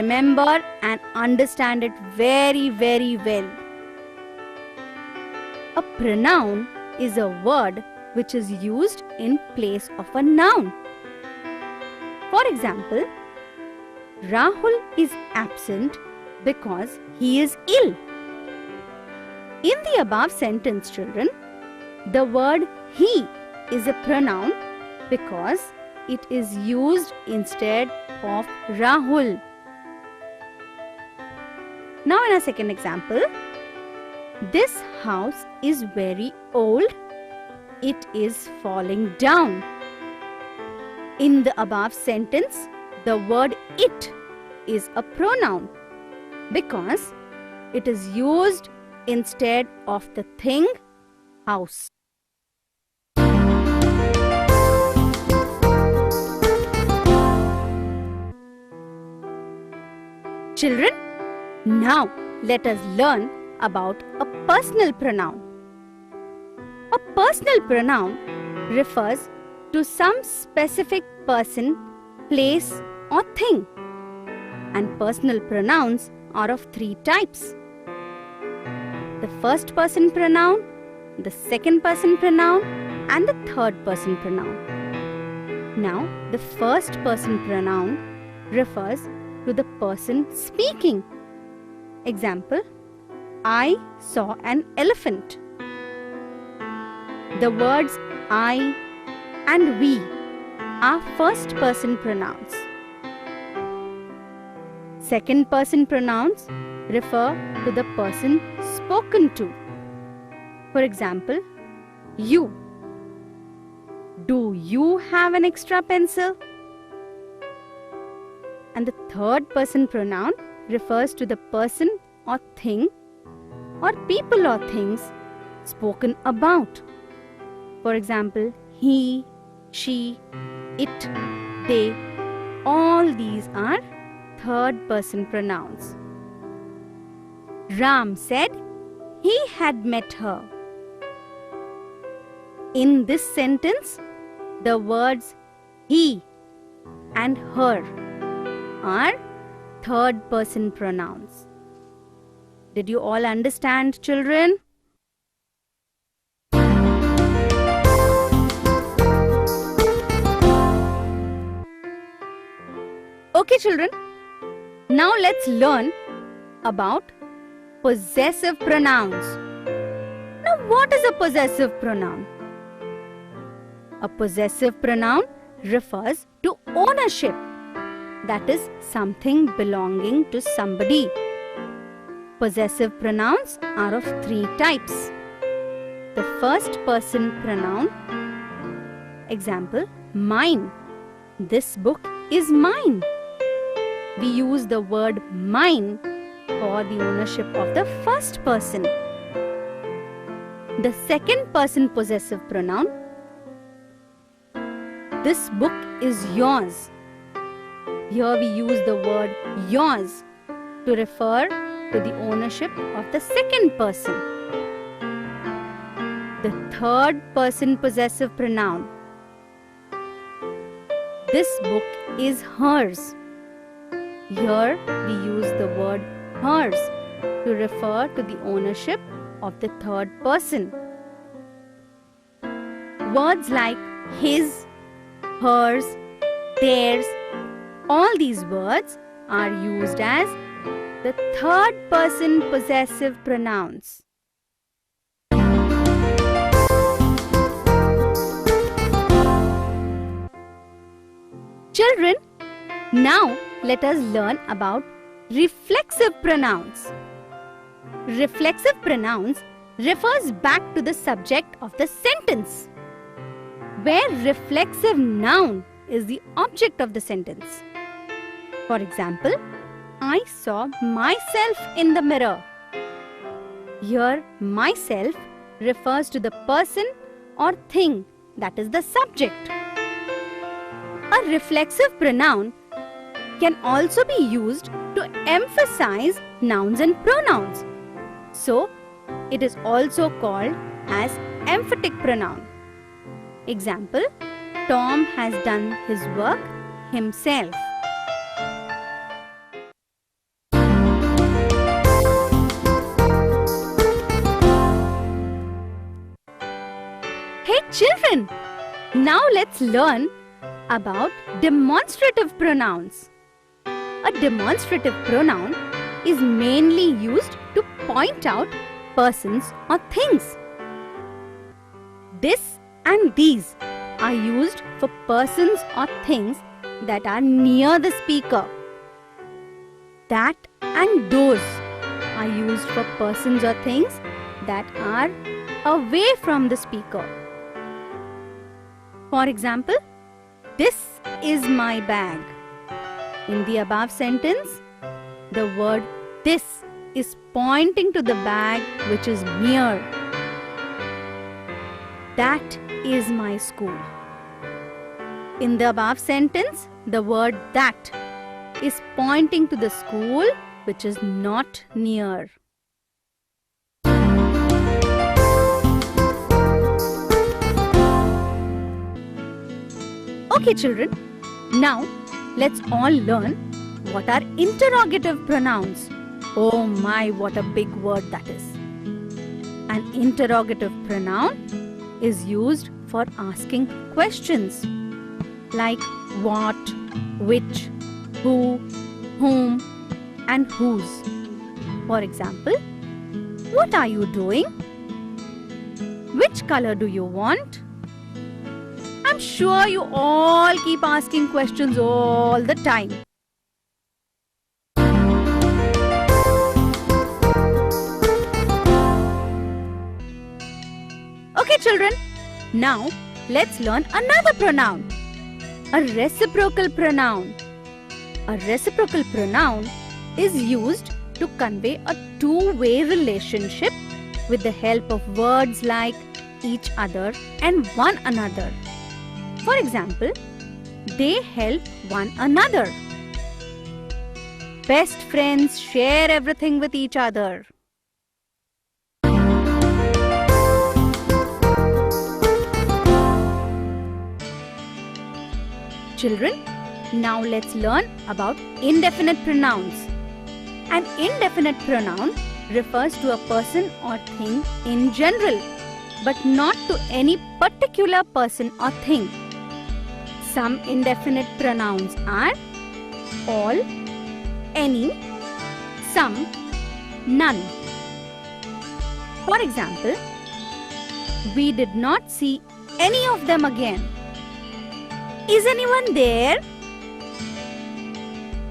Remember and understand it very, very well. A pronoun is a word which is used in place of a noun. For example, Rahul is absent because he is ill. In the above sentence, children, the word he is a pronoun because it is used instead of Rahul. Now in our second example, this house is very old. It is falling down. In the above sentence, the word it is a pronoun because it is used instead of the thing house. Children, now let us learn about a personal pronoun. A personal pronoun refers to some specific person, place or thing. And personal pronouns are of three types: the first person pronoun, the second person pronoun and the third person pronoun. Now, the first person pronoun refers to the person speaking. Example, I saw an elephant. The words I and we are first person pronouns. Second person pronouns refer to the person spoken to. For example, you. Do you have an extra pencil? And the third person pronoun refers to the person or thing or people or things spoken about. For example, he, she, it, they. All these are third person pronouns. Ram said he had met her. In this sentence, the words he and her are third person pronouns. Did you all understand, children? Okay, children. Now let's learn about possessive pronouns. Now, what is a possessive pronoun? A possessive pronoun refers to ownership. That is, something belonging to somebody. Possessive pronouns are of three types. The first person pronoun. Example, mine. This book is mine. We use the word mine for the ownership of the first person. The second person possessive pronoun. This book is yours. Here we use the word yours to refer to the ownership of the second person. The third person possessive pronoun. This book is hers. Here we use the word hers to refer to the ownership of the third person. Words like his, hers, theirs, all these words are used as the third person possessive pronouns. Children, now let us learn about reflexive pronouns. Reflexive pronouns refers back to the subject of the sentence, where reflexive noun is the object of the sentence. For example, I saw myself in the mirror. Here, myself refers to the person or thing that is the subject. A reflexive pronoun can also be used to emphasize nouns and pronouns. So, it is also called as emphatic pronoun. Example, Tom has done his work himself. Children, now let's learn about demonstrative pronouns. A demonstrative pronoun is mainly used to point out persons or things. This and these are used for persons or things that are near the speaker. That and those are used for persons or things that are away from the speaker. For example, this is my bag. In the above sentence, the word this is pointing to the bag which is near. That is my school. In the above sentence, the word that is pointing to the school which is not near. Okay, children, now let's all learn what are interrogative pronouns. Oh my, what a big word that is. An interrogative pronoun is used for asking questions like what, which, who, whom, and whose. For example, what are you doing? Which color do you want? I'm sure you all keep asking questions all the time. Okay, children, now let's learn another pronoun. A reciprocal pronoun. A reciprocal pronoun is used to convey a two-way relationship with the help of words like each other and one another. For example, they help one another. Best friends share everything with each other. Children, now let's learn about indefinite pronouns. An indefinite pronoun refers to a person or thing in general, but not to any particular person or thing. Some indefinite pronouns are all, any, some, none. For example, we did not see any of them again. Is anyone there?